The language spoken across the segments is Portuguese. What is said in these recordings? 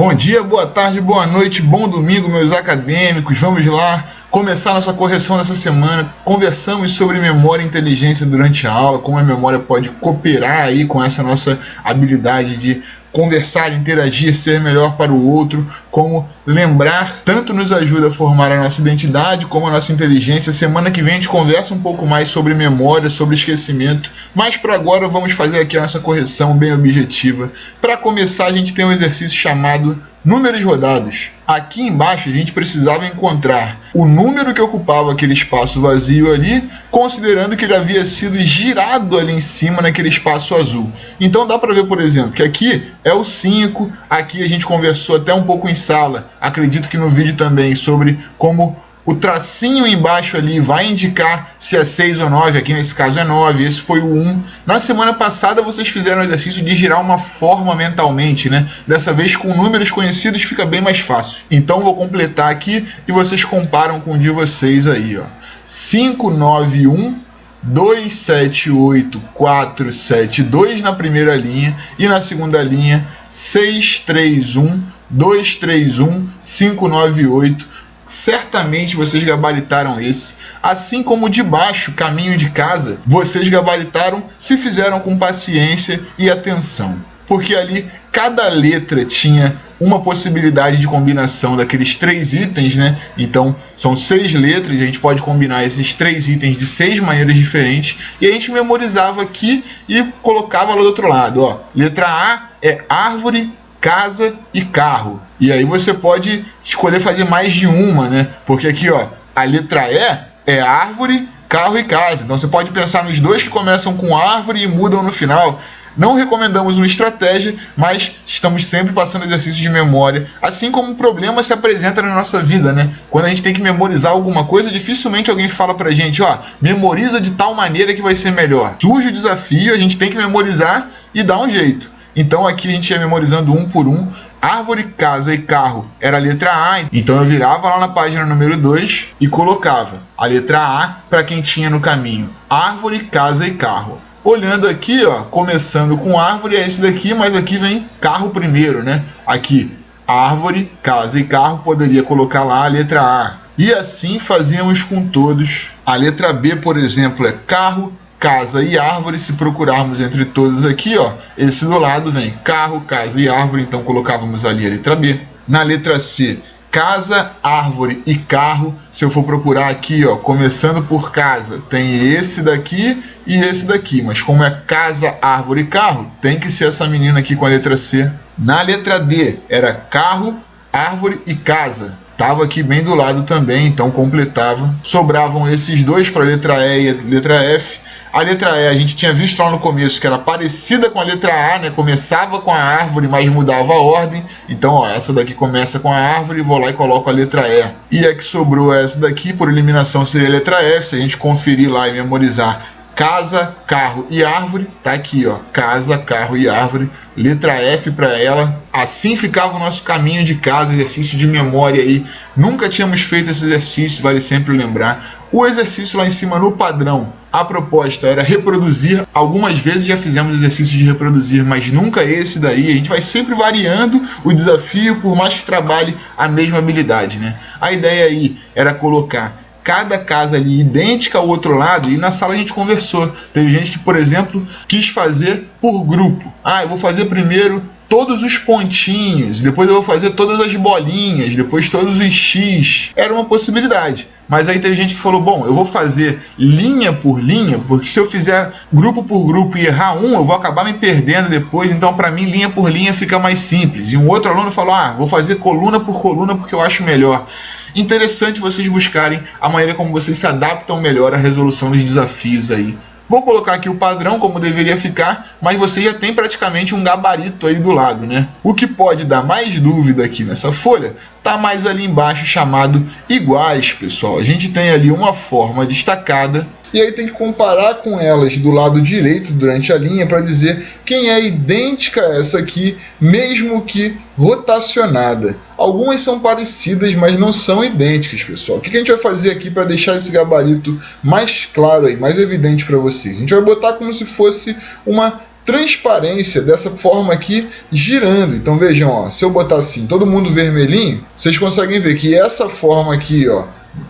Bom dia, boa tarde, boa noite, bom domingo, meus acadêmicos. Vamos lá começar nossa correção dessa semana. Conversamos sobre memória e inteligência durante a aula, como a memória pode cooperar aí com essa nossa habilidade de conversar, interagir, ser melhor para o outro, como lembrar tanto nos ajuda a formar a nossa identidade como a nossa inteligência. Semana que vem a gente conversa um pouco mais sobre memória, sobre esquecimento, mas por agora vamos fazer aqui a nossa correção bem objetiva. Para começar, a gente tem um exercício chamado números rodados. Aqui embaixo a gente precisava encontrar o número que ocupava aquele espaço vazio ali, considerando que ele havia sido girado ali em cima naquele espaço azul. Então dá para ver, por exemplo, que aqui é o 5, aqui a gente conversou até um pouco em sala, acredito que no vídeo também, sobre como o tracinho embaixo ali vai indicar se é 6 ou 9, aqui nesse caso é 9, esse foi o 1. Na semana passada vocês fizeram o exercício de girar uma forma mentalmente, né? Dessa vez com números conhecidos fica bem mais fácil. Então vou completar aqui e vocês comparam com o de vocês aí, ó. 5, 9, 1, 2, 7, 8, 4, 7, 2 na primeira linha e na segunda linha 6, 3, 1, 2, 3, 1, 5, 9, 8. Certamente vocês gabaritaram esse, assim como de baixo, caminho de casa, vocês gabaritaram se fizeram com paciência e atenção, porque ali cada letra tinha uma possibilidade de combinação daqueles 3 itens, né? Então são 6 letras, a gente pode combinar esses 3 itens de 6 maneiras diferentes, e a gente memorizava aqui e colocava lá do outro lado, ó. Letra A é árvore, casa e carro. E aí você pode escolher fazer mais de uma, né? Porque aqui, ó, a letra E é árvore, carro e casa. Então você pode pensar nos dois que começam com árvore e mudam no final. Não recomendamos uma estratégia, mas estamos sempre passando exercícios de memória. Assim como o problema se apresenta na nossa vida, né? Quando a gente tem que memorizar alguma coisa, dificilmente alguém fala pra gente, ó, memoriza de tal maneira que vai ser melhor. Surge o desafio, a gente tem que memorizar e dar um jeito. Então aqui a gente ia memorizando um por um. Árvore, casa e carro era a letra A, então eu virava lá na página número 2 e colocava a letra A para quem tinha no caminho. Árvore, casa e carro. Olhando aqui, ó, começando com árvore é esse daqui, mas aqui vem carro primeiro, né? Aqui, árvore, casa e carro, poderia colocar lá a letra A. E assim fazíamos com todos. A letra B, por exemplo, é carro, casa e árvore. Se procurarmos entre todos aqui, ó, esse do lado vem carro, casa e árvore, então colocávamos ali a letra B. Na letra C, casa, árvore e carro. Se eu for procurar aqui, ó, começando por casa, tem esse daqui e esse daqui, mas como é casa, árvore e carro, tem que ser essa menina aqui com a letra C. Na letra D, era carro, árvore e casa. Estava aqui bem do lado também, então completava. Sobravam esses dois para a letra E e a letra F. A letra E a gente tinha visto lá no começo que era parecida com a letra A, né? Começava com a árvore, mas mudava a ordem. Então, ó, essa daqui começa com a árvore, vou lá e coloco a letra E. E a que sobrou essa daqui, por eliminação, seria a letra F. Se a gente conferir lá e memorizar casa, carro e árvore, tá aqui, ó, casa, carro e árvore, letra F para ela. Assim ficava o nosso caminho de casa, exercício de memória aí. Nunca tínhamos feito esse exercício, vale sempre lembrar. O exercício lá em cima no padrão, a proposta era reproduzir. Algumas vezes já fizemos exercício de reproduzir, mas nunca esse daí. A gente vai sempre variando o desafio, por mais que trabalhe a mesma habilidade, né? A ideia aí era colocar cada casa ali idêntica ao outro lado, e na sala a gente conversou. Teve gente que, por exemplo, quis fazer por grupo. Ah, eu vou fazer primeiro todos os pontinhos, depois eu vou fazer todas as bolinhas, depois todos os X. Era uma possibilidade. Mas aí teve gente que falou, bom, eu vou fazer linha por linha, porque se eu fizer grupo por grupo e errar um, eu vou acabar me perdendo depois, então para mim linha por linha fica mais simples. E um outro aluno falou, vou fazer coluna por coluna porque eu acho melhor. Interessante vocês buscarem a maneira como vocês se adaptam melhor à resolução dos desafios aí. Vou colocar aqui o padrão como deveria ficar, mas você já tem praticamente um gabarito aí do lado, né? O que pode dar mais dúvida aqui nessa folha tá mais ali embaixo, chamado iguais, pessoal. A gente tem ali uma forma destacada e aí tem que comparar com elas do lado direito durante a linha para dizer quem é idêntica a essa aqui, mesmo que rotacionada. Algumas são parecidas, mas não são idênticas, pessoal. O que a gente vai fazer aqui para deixar esse gabarito mais claro aí, mais evidente para vocês? A gente vai botar como se fosse uma transparência dessa forma aqui girando. Então vejam, ó, se eu botar assim, todo mundo vermelhinho, vocês conseguem ver que essa forma aqui, ó,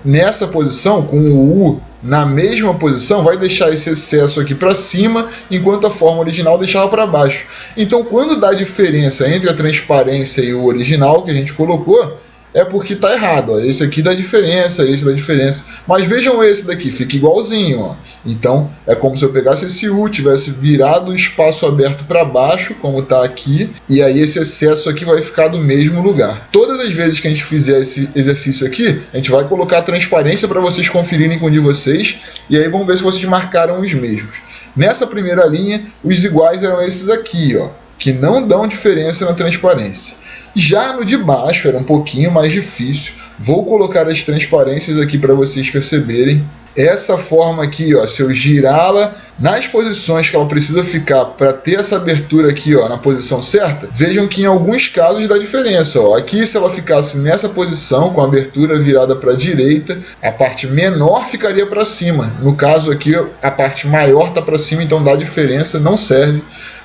nessa posição, com o U na mesma posição, vai deixar esse excesso aqui para cima, enquanto a forma original deixava para baixo. Então, quando dá diferença entre a transparência e o original que a gente colocou, é porque está errado. Ó. Esse aqui dá diferença, esse dá diferença. Mas vejam esse daqui, fica igualzinho. Ó. Então, é como se eu pegasse esse U, tivesse virado o espaço aberto para baixo, como está aqui, e aí esse excesso aqui vai ficar do mesmo lugar. Todas as vezes que a gente fizer esse exercício aqui, a gente vai colocar a transparência para vocês conferirem com o de vocês, e aí vamos ver se vocês marcaram os mesmos. Nessa primeira linha, os iguais eram esses aqui, ó, que não dão diferença na transparência. Já no de baixo era um pouquinho mais difícil. Vou colocar as transparências aqui para vocês perceberem. Essa forma aqui, ó, se eu girá-la nas posições que ela precisa ficar para ter essa abertura aqui, ó, na posição certa, vejam que em alguns casos dá diferença. Ó. Aqui, se ela ficasse nessa posição, com a abertura virada para a direita, a parte menor ficaria para cima. No caso aqui, a parte maior está para cima, então dá diferença, não serve.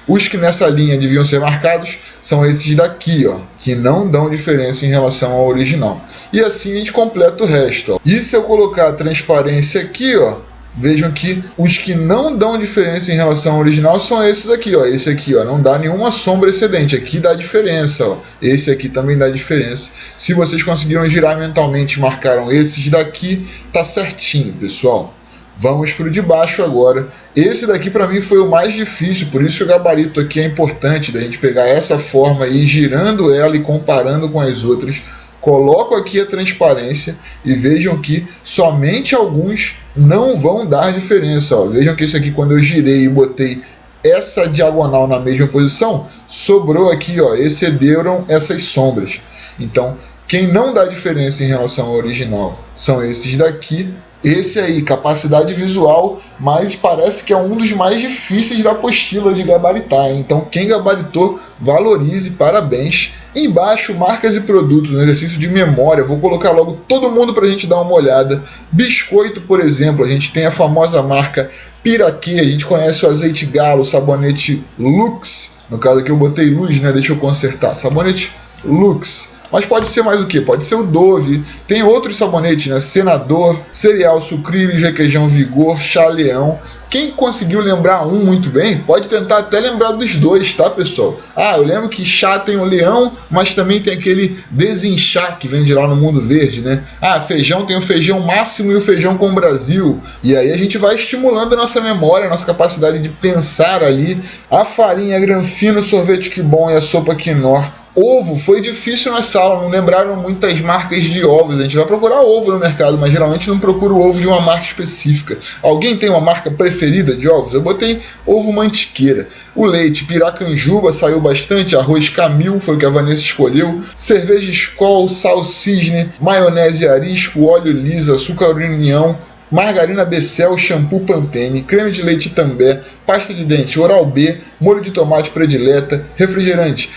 Os que nessa linha deviam ser marcados são esses daqui, ó, que não dão diferença em relação ao original. E assim a gente completa o resto. Ó. E se eu colocar a transparência aqui, ó, vejam que os que não dão diferença em relação ao original são esses aqui, ó. Esse aqui, ó, não dá nenhuma sombra excedente. Aqui dá diferença, ó. Esse aqui também dá diferença. Se vocês conseguiram girar mentalmente e marcaram esses daqui, tá certinho, pessoal. Vamos para o de baixo agora. Esse daqui para mim foi o mais difícil, por isso o gabarito aqui é importante, da gente pegar essa forma aí, girando ela e comparando com as outras. Coloco aqui a transparência e vejam que somente alguns não vão dar diferença. Ó. Vejam que esse aqui, quando eu girei e botei essa diagonal na mesma posição, sobrou aqui, ó, excederam essas sombras. Então, quem não dá diferença em relação ao original são esses daqui. Esse aí, capacidade visual, mas parece que é um dos mais difíceis da apostila de gabaritar. Então, quem gabaritou, valorize, parabéns. Embaixo, marcas e produtos, no exercício de memória. Vou colocar logo todo mundo para a gente dar uma olhada. Biscoito, por exemplo, a gente tem a famosa marca Piraquê. A gente conhece o azeite galo, o sabonete Lux. No caso aqui eu botei luz, né? Deixa eu consertar. Sabonete Lux. Mas pode ser mais o que? Pode ser o Dove. Tem outros sabonetes, né? Senador, Cereal, Sucrilhos, Requeijão Vigor, Chá Leão. Quem conseguiu lembrar um muito bem, pode tentar até lembrar dos dois, tá, pessoal? Ah, eu lembro que chá tem o leão, mas também tem aquele desinchar que vem de lá no Mundo Verde, né? Ah, feijão tem o feijão máximo e o feijão com Brasil. E aí a gente vai estimulando a nossa memória, a nossa capacidade de pensar ali. A farinha, Granfino, sorvete Que Bom e a sopa Quinor. Ovo, foi difícil nessa aula, não lembraram muitas marcas de ovos. A gente vai procurar ovo no mercado, mas geralmente não procura o ovo de uma marca específica. Alguém tem uma marca preferida de ovos? Eu botei ovo Mantiqueira. O leite, Piracanjuba, saiu bastante. Arroz Camil, foi o que a Vanessa escolheu. Cerveja Skol, Sal Cisne, maionese Arisco, óleo Lisa, açúcar União, margarina Becel, shampoo Pantene, creme de leite També, pasta de dente Oral-B, molho de tomate predileta, refrigerante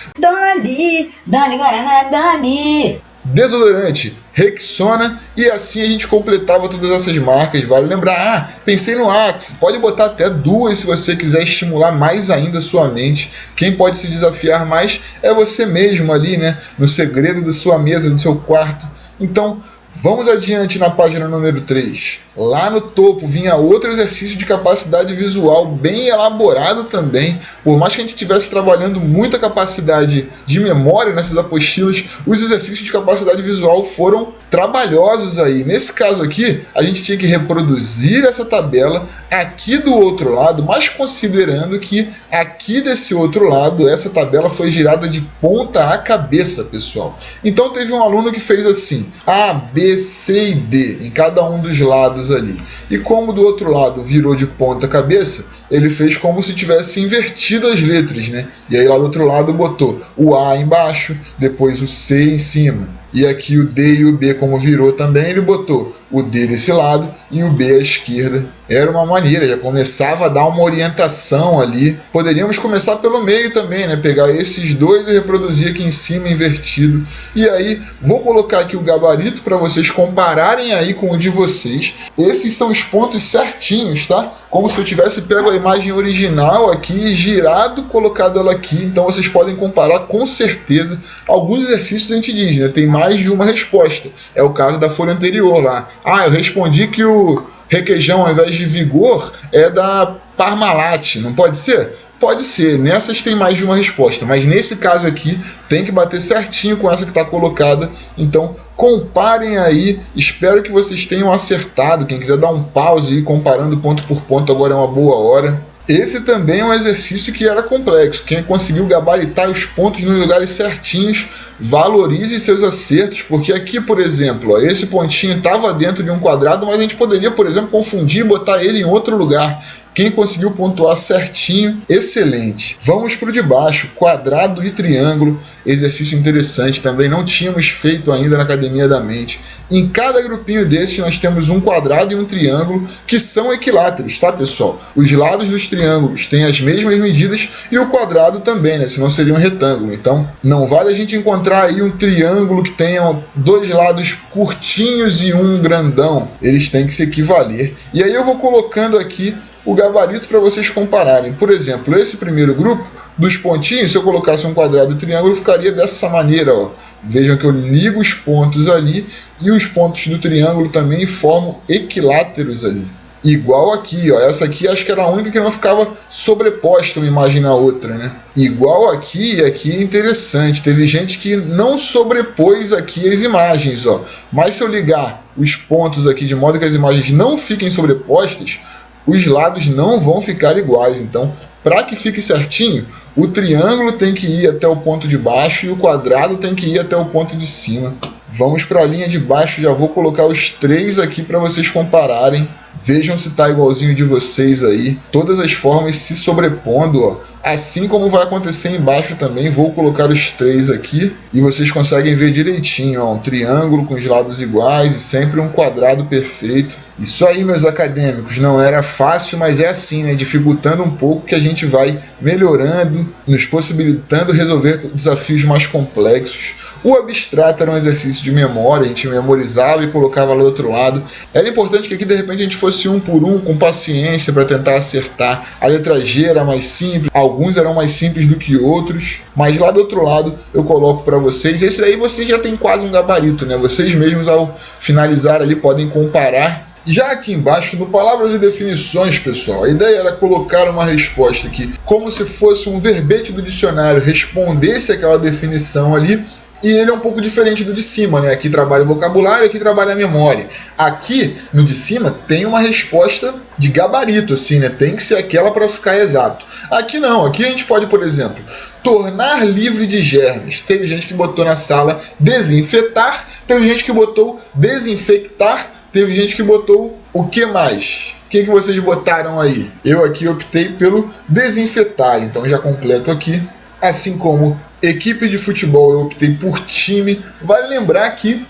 Dani Guaraná, Dani! Desodorante Rexona, e assim a gente completava todas essas marcas. Vale lembrar, pensei no Axe, pode botar até duas se você quiser estimular mais ainda a sua mente. Quem pode se desafiar mais é você mesmo ali, né, no segredo da sua mesa, do seu quarto. Então, vamos adiante na página número 3. Lá no topo vinha outro exercício de capacidade visual bem elaborado também. Por mais que a gente estivesse trabalhando muita capacidade de memória nessas apostilas, os exercícios de capacidade visual foram trabalhosos aí. Nesse caso aqui, a gente tinha que reproduzir essa tabela aqui do outro lado, mas considerando que aqui desse outro lado, essa tabela foi girada de ponta a cabeça, pessoal. Então teve um aluno que fez assim, A, B, C e D, em cada um dos lados ali. E como do outro lado virou de ponta a cabeça, ele fez como se tivesse invertido as letras, né? E aí lá do outro lado botou o A embaixo, depois o C em cima. E aqui o D e o B, como virou também, ele botou o D desse lado e o B à esquerda. Era uma maneira, já começava a dar uma orientação ali. Poderíamos começar pelo meio também, né? Pegar esses dois e reproduzir aqui em cima invertido. E aí, vou colocar aqui o gabarito para vocês compararem aí com o de vocês. Esses são os pontos certinhos, tá? Como se eu tivesse pego a imagem original aqui, girado, colocado ela aqui. Então vocês podem comparar com certeza. Alguns exercícios a gente diz, né? Tem mais de uma resposta. É o caso da folha anterior lá. Eu respondi que o requeijão, ao invés de vigor, é da Parmalat. Não pode ser? Pode ser. Nessas tem mais de uma resposta. Mas nesse caso aqui, tem que bater certinho com essa que está colocada. Então, comparem aí. Espero que vocês tenham acertado. Quem quiser dar um pause aí, comparando ponto por ponto, agora é uma boa hora. Esse também é um exercício que era complexo. Quem conseguiu gabaritar os pontos nos lugares certinhos, valorize seus acertos, porque aqui, por exemplo, ó, esse pontinho estava dentro de um quadrado, mas a gente poderia, por exemplo, confundir e botar ele em outro lugar. Quem conseguiu pontuar certinho, excelente. Vamos para o de baixo, quadrado e triângulo. Exercício interessante também, não tínhamos feito ainda na Academia da Mente. Em cada grupinho desses nós temos um quadrado e um triângulo que são equiláteros, tá, pessoal? Os lados dos triângulos têm as mesmas medidas e o quadrado também, né? Senão seria um retângulo. Então, não vale a gente encontrar aí um triângulo que tenha dois lados curtinhos e um grandão. Eles têm que se equivaler. E aí eu vou colocando aqui o gabarito para vocês compararem. Por exemplo, esse primeiro grupo, dos pontinhos, se eu colocasse um quadrado e triângulo, ficaria dessa maneira, ó. Vejam que eu ligo os pontos ali e os pontos do triângulo também formam equiláteros ali. Igual aqui, ó. Essa aqui acho que era a única que não ficava sobreposta uma imagem na outra, né? Igual aqui, aqui é interessante. Teve gente que não sobrepôs aqui as imagens, ó. Mas se eu ligar os pontos aqui de modo que as imagens não fiquem sobrepostas, os lados não vão ficar iguais. Então, para que fique certinho, o triângulo tem que ir até o ponto de baixo e o quadrado tem que ir até o ponto de cima. Vamos para a linha de baixo, já vou colocar os três aqui para vocês compararem. Vejam se está igualzinho de vocês aí. Todas as formas se sobrepondo, ó. Assim como vai acontecer embaixo também, vou colocar os três aqui e vocês conseguem ver direitinho, ó. Um triângulo com os lados iguais e sempre um quadrado perfeito. Isso aí, meus acadêmicos, não era fácil, mas é assim, né? Dificultando um pouco que a gente vai melhorando, nos possibilitando resolver desafios mais complexos. O abstrato era um exercício de memória, a gente memorizava e colocava lá do outro lado. Era importante que aqui, de repente, a gente fosse um por um, com paciência, para tentar acertar. A letra G era mais simples, alguns eram mais simples do que outros, mas lá do outro lado eu coloco para vocês. Esse daí vocês já tem quase um gabarito, né? Vocês mesmos, ao finalizar ali, podem comparar. Já aqui embaixo, no Palavras e Definições, pessoal, a ideia era colocar uma resposta que, como se fosse um verbete do dicionário, respondesse aquela definição ali. E ele é um pouco diferente do de cima, né? Aqui trabalha o vocabulário, aqui trabalha a memória. Aqui, no de cima, tem uma resposta de gabarito, assim, né? Tem que ser aquela para ficar exato. Aqui não, aqui a gente pode, por exemplo, tornar livre de germes. Teve gente que botou na sala desinfetar, teve gente que botou desinfectar, teve gente que botou o que mais? O que vocês botaram aí? Eu aqui optei pelo desinfetar, então já completo aqui. Assim como equipe de futebol, eu optei por time. Vale lembrar que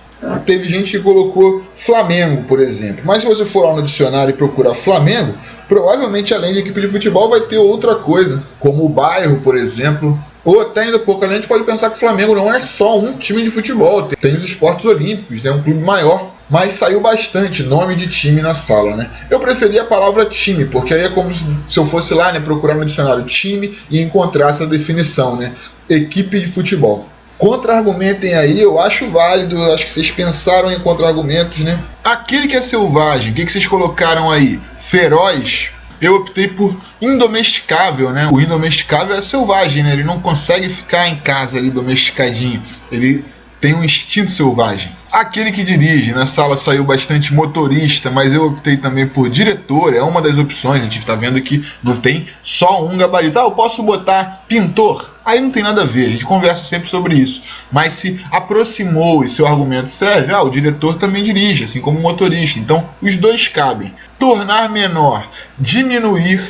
teve gente que colocou Flamengo, por exemplo. Mas se você for lá no dicionário e procurar Flamengo, provavelmente além de equipe de futebol vai ter outra coisa, como o bairro, por exemplo. Ou até ainda pouco, a gente pode pensar que o Flamengo não é só um time de futebol. Tem os esportes olímpicos, é um clube maior. Mas saiu bastante nome de time na sala, né? Eu preferi a palavra time, porque aí é como se eu fosse lá, né, procurar no dicionário time e encontrar essa definição, né? Equipe de futebol. Contra-argumentem aí, eu acho válido, eu acho que vocês pensaram em contra-argumentos, né? Aquele que é selvagem, o que vocês colocaram aí? Feroz? Eu optei por indomesticável, né? O indomesticável é selvagem, né? Ele não consegue ficar em casa ali domesticadinho. Ele tem um instinto selvagem. Aquele que dirige, na sala saiu bastante motorista, mas eu optei também por diretor, é uma das opções. A gente está vendo que não tem só um gabarito. Eu posso botar pintor? Aí não tem nada a ver, a gente conversa sempre sobre isso. Mas se aproximou e seu argumento serve, o diretor também dirige, assim como o motorista. Então, os dois cabem. Tornar menor, diminuir.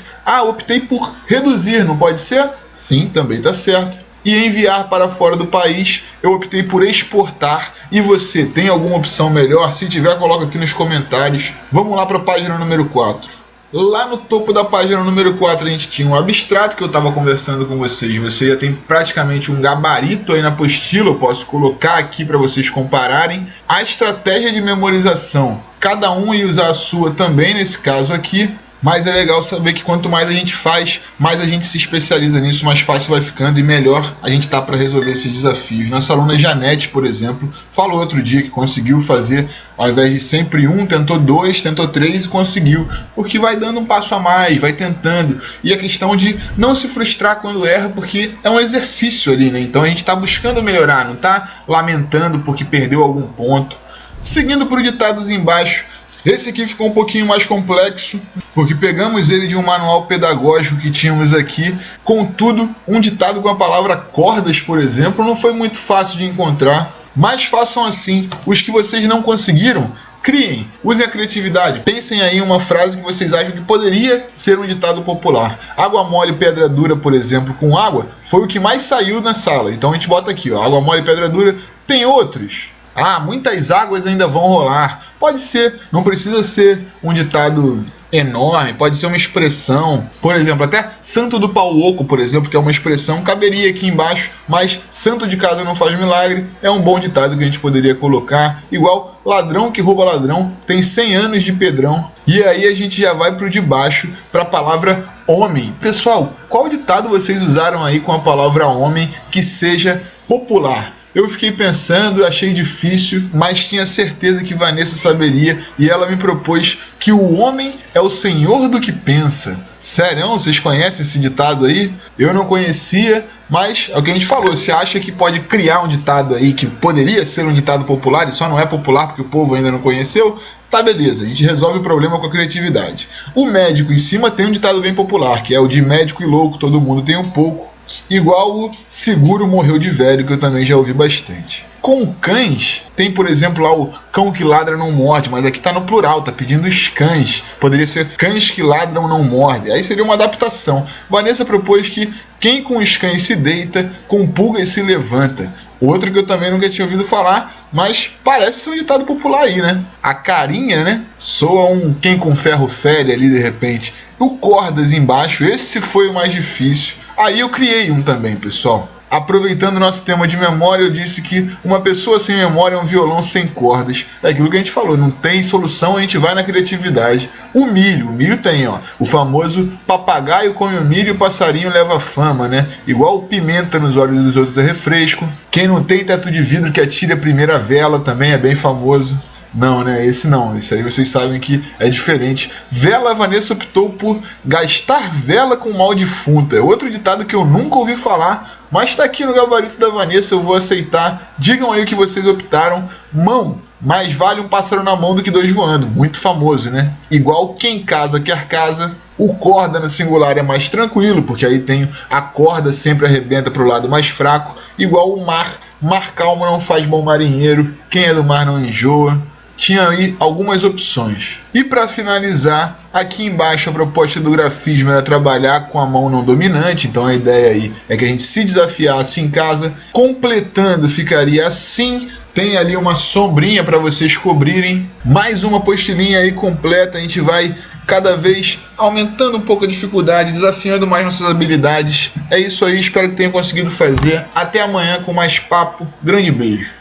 Optei por reduzir, não pode ser? Sim, também está certo. E enviar para fora do país, eu optei por exportar. E você, tem alguma opção melhor? Se tiver, coloca aqui nos comentários. Vamos lá para a página número 4. Lá no topo da página número 4 a gente tinha um abstrato que eu estava conversando com vocês. Você já tem praticamente um gabarito aí na apostila, eu posso colocar aqui para vocês compararem. A estratégia de memorização, cada um ia usar a sua também nesse caso aqui. Mas é legal saber que quanto mais a gente faz, mais a gente se especializa nisso, mais fácil vai ficando e melhor a gente está para resolver esses desafios. Nossa aluna Janete, por exemplo, falou outro dia que conseguiu fazer, ao invés de sempre um, tentou 2, tentou 3 e conseguiu, porque vai dando um passo a mais, vai tentando. E a questão de não se frustrar quando erra, porque é um exercício ali, né? Então a gente está buscando melhorar, não está lamentando porque perdeu algum ponto. Seguindo por ditados embaixo, esse aqui ficou um pouquinho mais complexo, porque pegamos ele de um manual pedagógico que tínhamos aqui. Contudo, um ditado com a palavra cordas, por exemplo, não foi muito fácil de encontrar. Mas façam assim, os que vocês não conseguiram, criem, usem a criatividade. Pensem aí em uma frase que vocês acham que poderia ser um ditado popular. Água mole, pedra dura, por exemplo, com água, foi o que mais saiu na sala. Então a gente bota aqui, ó, água mole, pedra dura. Tem outros? Ah, muitas águas ainda vão rolar. Pode ser, não precisa ser um ditado enorme, pode ser uma expressão. Por exemplo, até santo do pau oco, por exemplo, que é uma expressão, caberia aqui embaixo, mas santo de casa não faz milagre, é um bom ditado que a gente poderia colocar. Igual ladrão que rouba ladrão, tem 100 anos de pedrão. E aí a gente já vai pro de baixo, para a palavra homem. Pessoal, qual ditado vocês usaram aí com a palavra homem que seja popular? Eu fiquei pensando, achei difícil, mas tinha certeza que Vanessa saberia e ela me propôs que o homem é o senhor do que pensa. Sério, vocês conhecem esse ditado aí? Eu não conhecia, mas é o que a gente falou. Você acha que pode criar um ditado aí que poderia ser um ditado popular e só não é popular porque o povo ainda não conheceu? Tá, beleza, a gente resolve o problema com a criatividade. O médico em cima tem um ditado bem popular, que é o de médico e louco, todo mundo tem um pouco. Igual o seguro morreu de velho, que eu também já ouvi bastante. Com cães, tem por exemplo lá o cão que ladra não morde, mas aqui tá no plural, tá pedindo os cães. Poderia ser cães que ladram não mordem. Aí seria uma adaptação. Vanessa propôs que quem com os cães se deita, com pulgas se levanta. Outro que eu também nunca tinha ouvido falar, mas parece ser um ditado popular aí, né? A carinha, né? Soa um quem com ferro fere ali de repente. O cordas embaixo, esse foi o mais difícil. Aí eu criei um também, pessoal. Aproveitando o nosso tema de memória, eu disse que uma pessoa sem memória é um violão sem cordas. É aquilo que a gente falou, não tem solução, a gente vai na criatividade. O milho tem, ó, o famoso papagaio come o milho e o passarinho leva fama, né? Igual pimenta nos olhos dos outros é refresco. Quem não tem teto de vidro que atire a primeira vela também é bem famoso. Não, né? Esse não. Esse aí vocês sabem que é diferente. Vela, a Vanessa optou por gastar vela com mal defunto. É outro ditado que eu nunca ouvi falar, mas está aqui no gabarito da Vanessa, eu vou aceitar. Digam aí o que vocês optaram. Mão, mais vale um pássaro na mão do que 2 voando. Muito famoso, né? Igual quem casa quer casa. O corda no singular é mais tranquilo, porque aí tem a corda sempre arrebenta para o lado mais fraco. Igual o mar. Mar calmo não faz bom marinheiro. Quem é do mar não enjoa. Tinha aí algumas opções. E para finalizar, aqui embaixo a proposta do grafismo era trabalhar com a mão não dominante, então a ideia aí é que a gente se desafiasse em casa. Completando ficaria assim, tem ali uma sombrinha para vocês cobrirem, mais uma apostilinha aí completa, a gente vai cada vez aumentando um pouco a dificuldade, desafiando mais nossas habilidades. É isso aí, espero que tenham conseguido fazer. Até amanhã com mais papo, grande beijo.